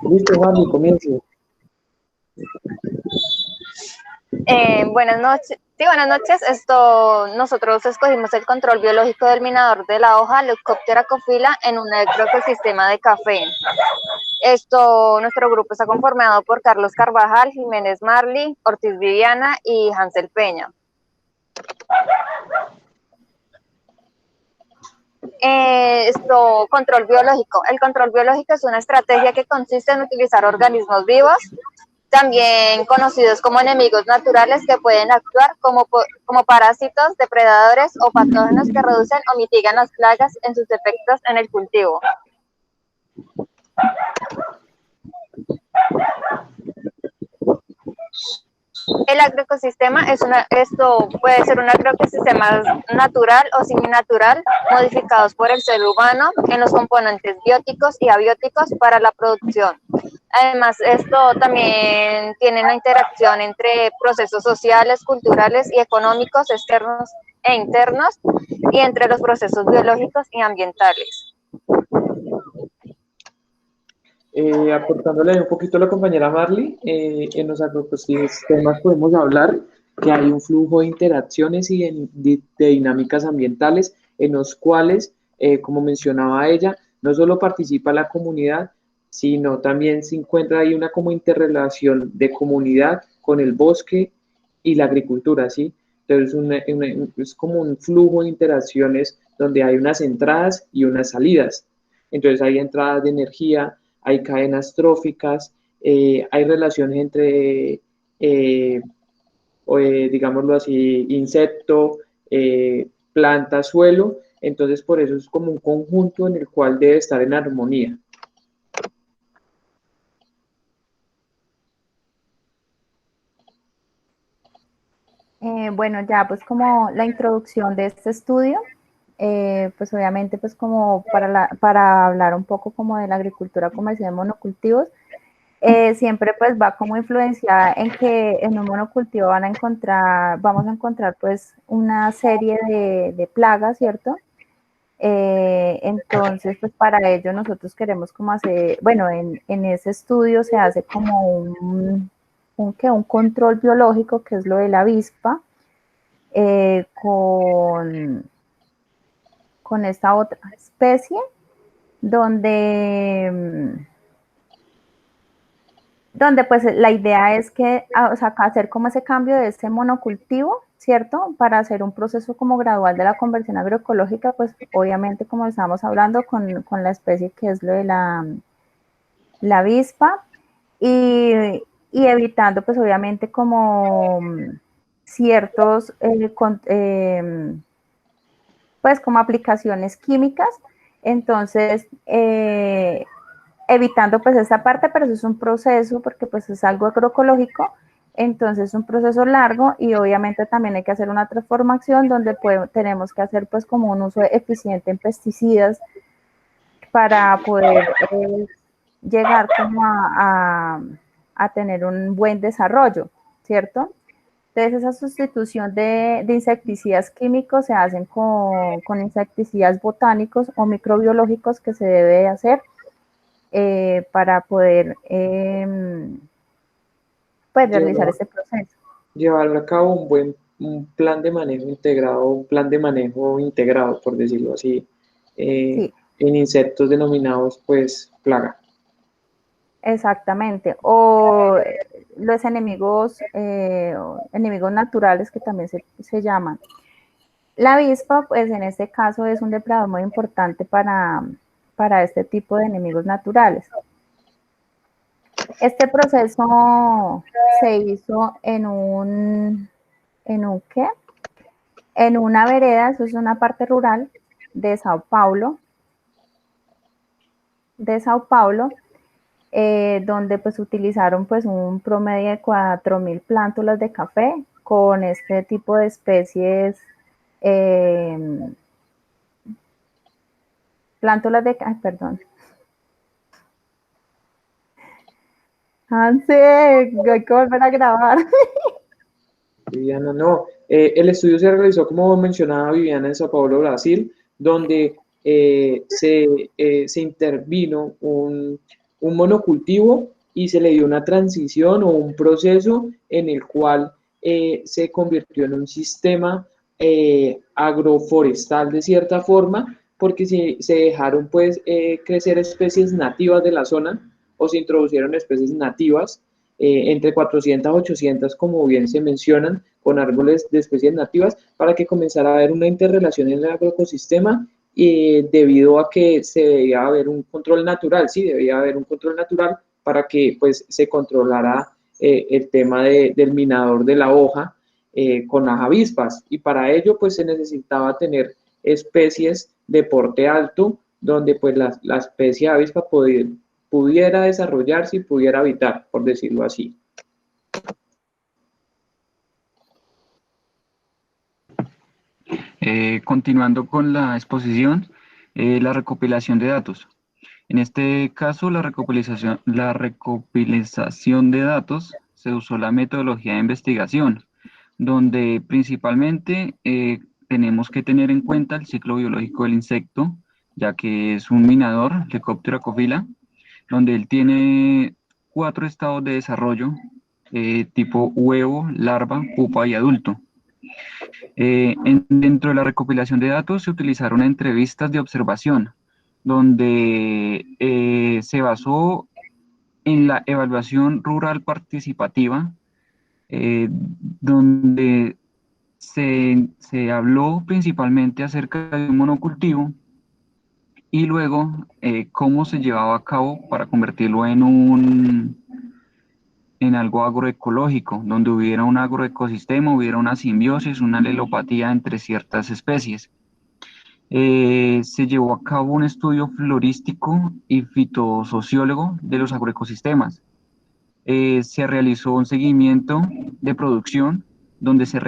Listo, Juan, comienzo. Buenas noches. Sí, buenas noches. Nosotros escogimos el control biológico del minador de la hoja Leucoptera coffila en un ecosistema de café. Nuestro grupo está conformado por Carlos Carvajal, Jiménez Marley, Ortiz Viviana y Hansel Peña. Control biológico. El control biológico es una estrategia que consiste en utilizar organismos vivos, también conocidos como enemigos naturales, que pueden actuar como parásitos, depredadores o patógenos que reducen o mitigan las plagas en sus efectos en el cultivo. El agroecosistema puede ser un agroecosistema natural o seminatural modificados por el ser humano en los componentes bióticos y abióticos para la producción. Además, esto también tiene una interacción entre procesos sociales, culturales y económicos externos e internos, y entre los procesos biológicos y ambientales. Aportándole un poquito a la compañera Marley, en los agroecosistemas podemos hablar que hay un flujo de interacciones y de dinámicas ambientales en los cuales, como mencionaba ella, no solo participa la comunidad, sino también se encuentra ahí una como interrelación de comunidad con el bosque y la agricultura, ¿sí? Entonces es como un flujo de interacciones donde hay unas entradas y unas salidas. Entonces hay entradas de energía, hay cadenas tróficas, hay relaciones entre, digámoslo así, insecto, planta, suelo. Entonces, por eso es como un conjunto en el cual debe estar en armonía. Bueno, ya pues como la introducción de este estudio, pues obviamente pues como para hablar un poco como de la agricultura comercial de monocultivos, siempre pues va como influenciada en que en un monocultivo vamos a encontrar pues una serie de plagas, ¿cierto? Entonces pues para ello nosotros queremos como hacer, bueno, en ese estudio se hace como un control biológico, que es lo de la avispa, con esta otra especie, donde pues la idea es que, o sea, hacer como ese cambio de este monocultivo, ¿cierto? Para hacer un proceso como gradual de la conversión agroecológica, pues obviamente como estábamos hablando con la especie que es lo de la avispa, y evitando pues obviamente como ciertos, pues como aplicaciones químicas. Entonces, evitando pues esa parte, pero eso es un proceso porque pues es algo agroecológico, entonces es un proceso largo, y obviamente también hay que hacer una transformación donde tenemos que hacer pues como un uso eficiente en pesticidas para poder llegar como a tener un buen desarrollo, ¿cierto? Entonces esa sustitución de insecticidas químicos se hacen con insecticidas botánicos o microbiológicos, que se debe hacer para poder pues, realizar este proceso. Llevar a cabo un plan de manejo integrado, por decirlo así, Sí, en insectos denominados pues plaga. exactamente. O los enemigos naturales, que también se llaman. La avispa, pues en este caso es un depredador muy importante para este tipo de enemigos naturales. Este proceso se hizo ¿qué? En una vereda, eso es una parte rural de Sao Paulo, donde pues utilizaron pues un promedio de 4.000 plántulas de café con este tipo de especies, perdón. Hansel, hay que volver a grabar. Viviana, no. El estudio se realizó, como mencionaba Viviana, en Sao Paulo, Brasil, donde se intervino un monocultivo y se le dio una transición o un proceso en el cual se convirtió en un sistema agroforestal de cierta forma, porque se dejaron pues crecer especies nativas de la zona o se introdujeron especies nativas, entre 400 a 800, como bien se mencionan, con árboles de especies nativas, para que comenzara a haber una interrelación en el agroecosistema, debido a que se debía haber un control natural, sí, debía haber un control natural para que pues se controlara el tema del minador de la hoja con las avispas, y para ello pues se necesitaba tener especies de porte alto donde pues la especie de avispa pudiera desarrollarse y pudiera habitar, por decirlo así. Continuando con la exposición, la recopilación de datos. En este caso, la recopilación de datos se usó la metodología de investigación, donde principalmente tenemos que tener en cuenta el ciclo biológico del insecto, ya que es un minador, Lecoptera cofila, donde él tiene 4 estados de desarrollo, tipo huevo, larva, pupa y adulto. Dentro de la recopilación de datos se utilizaron entrevistas de observación, donde se basó en la evaluación rural participativa, donde se habló principalmente acerca de un monocultivo y luego cómo se llevaba a cabo para convertirlo en algo agroecológico, donde hubiera un agroecosistema, hubiera una simbiosis, una alelopatía entre ciertas especies. Se llevó a cabo un estudio florístico y fitosociólogo de los agroecosistemas. Se realizó un seguimiento de producción donde se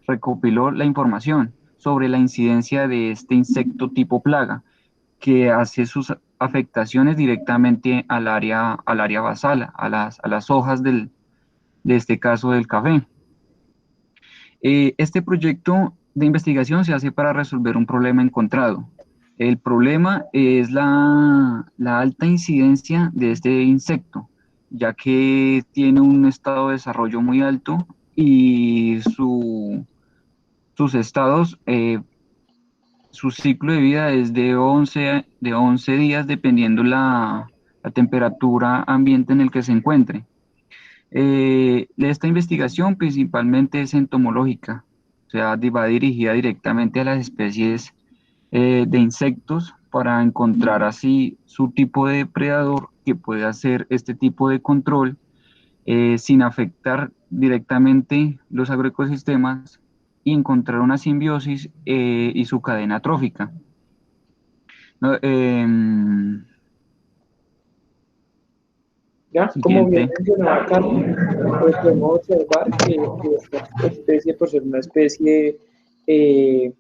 recopiló la información sobre la incidencia de este insecto tipo plaga, que hace sus afectaciones directamente al área basal, a las hojas de este caso del café. Este proyecto de investigación se hace para resolver un problema encontrado. El problema es la alta incidencia de este insecto, ya que tiene un estado de desarrollo muy alto y sus estados, su ciclo de vida es de 11 días, dependiendo la temperatura ambiente en el que se encuentre. Esta investigación principalmente es entomológica, o sea, va dirigida directamente a las especies de insectos para encontrar así su tipo de depredador que puede hacer este tipo de control sin afectar directamente los agroecosistemas y encontrar una simbiosis y su cadena trófica. ¿No? ¿Ya? Como bien Siguiente. mencionaba Carlos, pues podemos observar que esta especie, por ser una especie que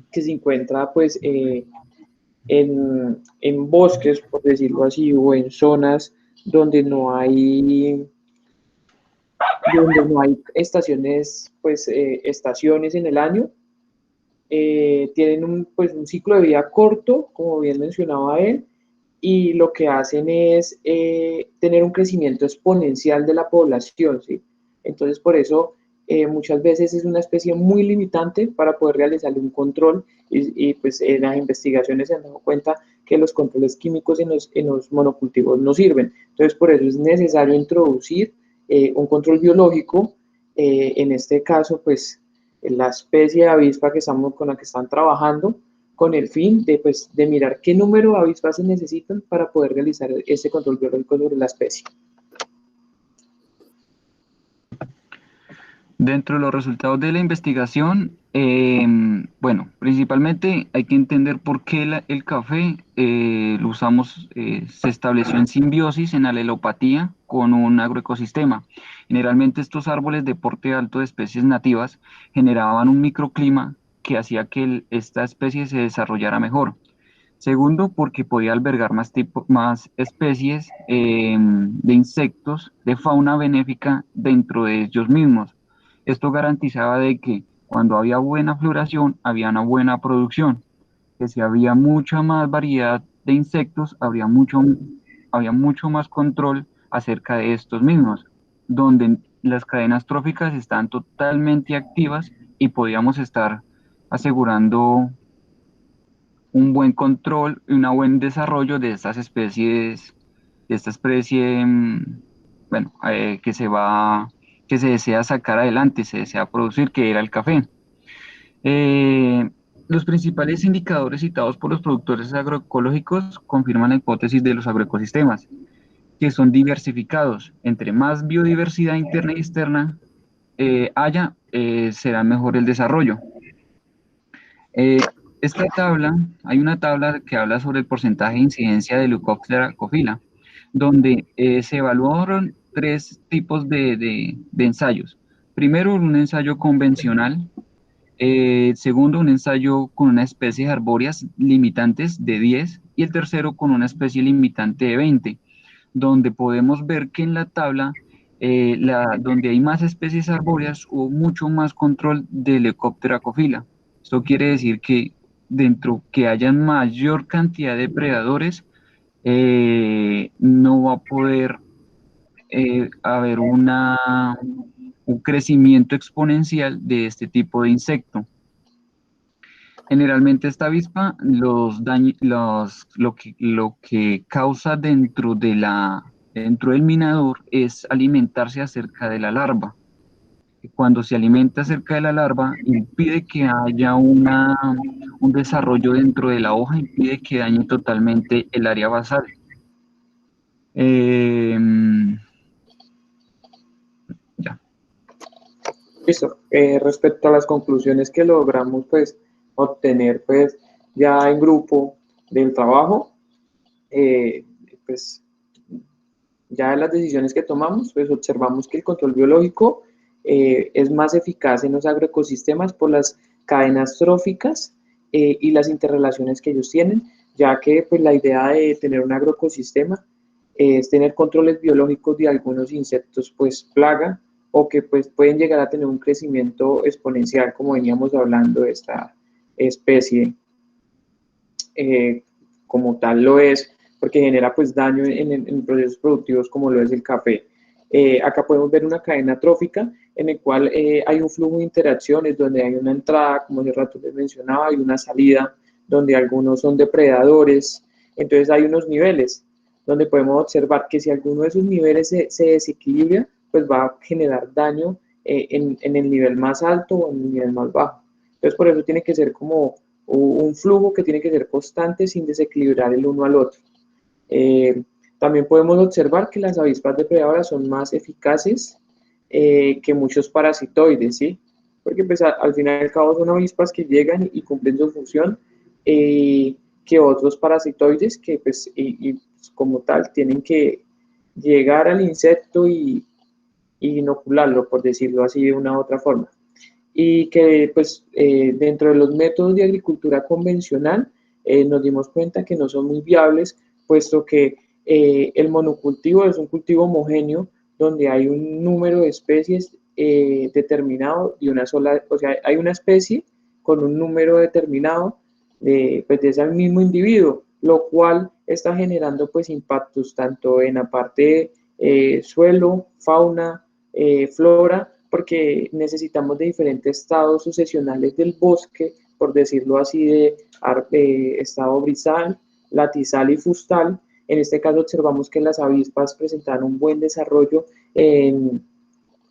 se encuentra pues en bosques, por decirlo así, o en zonas donde no hay estaciones, pues estaciones en el año, tienen pues, un ciclo de vida corto, como bien mencionaba él, y lo que hacen es tener un crecimiento exponencial de la población, ¿sí? Entonces, por eso muchas veces es una especie muy limitante para poder realizar un control, y pues las investigaciones se han dado cuenta que los controles químicos en los monocultivos no sirven. Entonces, por eso es necesario introducir un control biológico, en este caso, pues la especie de avispa con la que están trabajando, con el fin de, pues, de mirar qué número de avispas se necesitan para poder realizar ese control biológico sobre la especie. Dentro de los resultados de la investigación, bueno, principalmente hay que entender por qué el café lo usamos, se estableció en simbiosis, en alelopatía con un agroecosistema. Generalmente estos árboles de porte alto de especies nativas generaban un microclima que hacía que esta especie se desarrollara mejor. Segundo, porque podía albergar más especies de insectos, de fauna benéfica dentro de ellos mismos. Esto garantizaba de que cuando había buena floración, había una buena producción, que si había mucha más variedad de insectos, habría mucho había mucho más control acerca de estos mismos, donde las cadenas tróficas están totalmente activas y podíamos estar asegurando un buen control y un buen desarrollo de estas especies, de esta especie, bueno, que se desea sacar adelante, se desea producir, que era el café. Eh, los principales indicadores citados por los productores agroecológicos confirman la hipótesis de los agroecosistemas, que son diversificados. Entre más biodiversidad interna y externa haya, será mejor el desarrollo. Esta tabla, hay una tabla que habla sobre el porcentaje de incidencia de Leucoptera cofila, donde se evaluaron tres tipos de ensayos. Primero, un ensayo convencional. Segundo, un ensayo con una especie de arbóreas limitantes de 10 y el tercero con una especie limitante de 20, donde podemos ver que en la tabla, donde hay más especies arbóreas, hubo mucho más control de Leucoptera cofila. Esto quiere decir que dentro que haya mayor cantidad de predadores, no va a poder haber un crecimiento exponencial de este tipo de insecto. Generalmente esta avispa lo que causa dentro del minador es alimentarse acerca de la larva. Cuando se alimenta acerca de la larva, impide que haya un desarrollo dentro de la hoja, impide que dañe totalmente el área basal. Ya. Listo. Respecto a las conclusiones que logramos pues obtener pues ya en grupo del trabajo, pues ya en las decisiones que tomamos, pues observamos que el control biológico es más eficaz en los agroecosistemas por las cadenas tróficas y las interrelaciones que ellos tienen, ya que pues la idea de tener un agroecosistema es tener controles biológicos de algunos insectos pues plaga o que pues pueden llegar a tener un crecimiento exponencial como veníamos hablando de esta especie como tal lo es, porque genera pues daño en procesos productivos como lo es el café. Acá podemos ver una cadena trófica en el cual hay un flujo de interacciones donde hay una entrada, como hace rato les mencionaba, y una salida donde algunos son depredadores. Entonces hay unos niveles donde podemos observar que si alguno de esos niveles se desequilibra, pues va a generar daño en el nivel más alto o en el nivel más bajo. Entonces por eso tiene que ser como un flujo que tiene que ser constante sin desequilibrar el uno al otro. También podemos observar que las avispas depredadoras son más eficaces que muchos parasitoides, ¿sí? Porque pues, al final y al cabo son avispas que llegan y cumplen su función, que otros parasitoides que pues, pues, como tal tienen que llegar al insecto y inocularlo, por decirlo así de una u otra forma. Y que pues dentro de los métodos de agricultura convencional nos dimos cuenta que no son muy viables, puesto que el monocultivo es un cultivo homogéneo donde hay un número de especies determinado de una sola, o sea, hay una especie con un número determinado pues, de ese mismo individuo, lo cual está generando pues impactos tanto en la parte suelo, fauna, flora, porque necesitamos de diferentes estados sucesionales del bosque, por decirlo así, de estado brisal, latizal y fustal. En este caso observamos que las avispas presentaron un buen desarrollo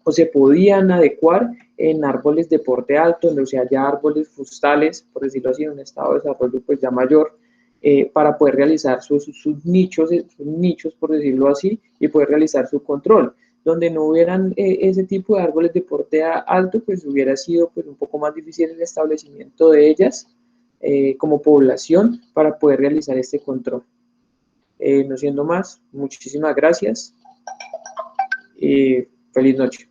o se podían adecuar en árboles de porte alto, donde se haya árboles fustales, por decirlo así, en un estado de desarrollo pues ya mayor, para poder realizar sus nichos, por decirlo así, y poder realizar su control. Donde no hubieran ese tipo de árboles de porte alto, pues hubiera sido pues, un poco más difícil el establecimiento de ellas como población para poder realizar este control. No siendo más, muchísimas gracias y feliz noche.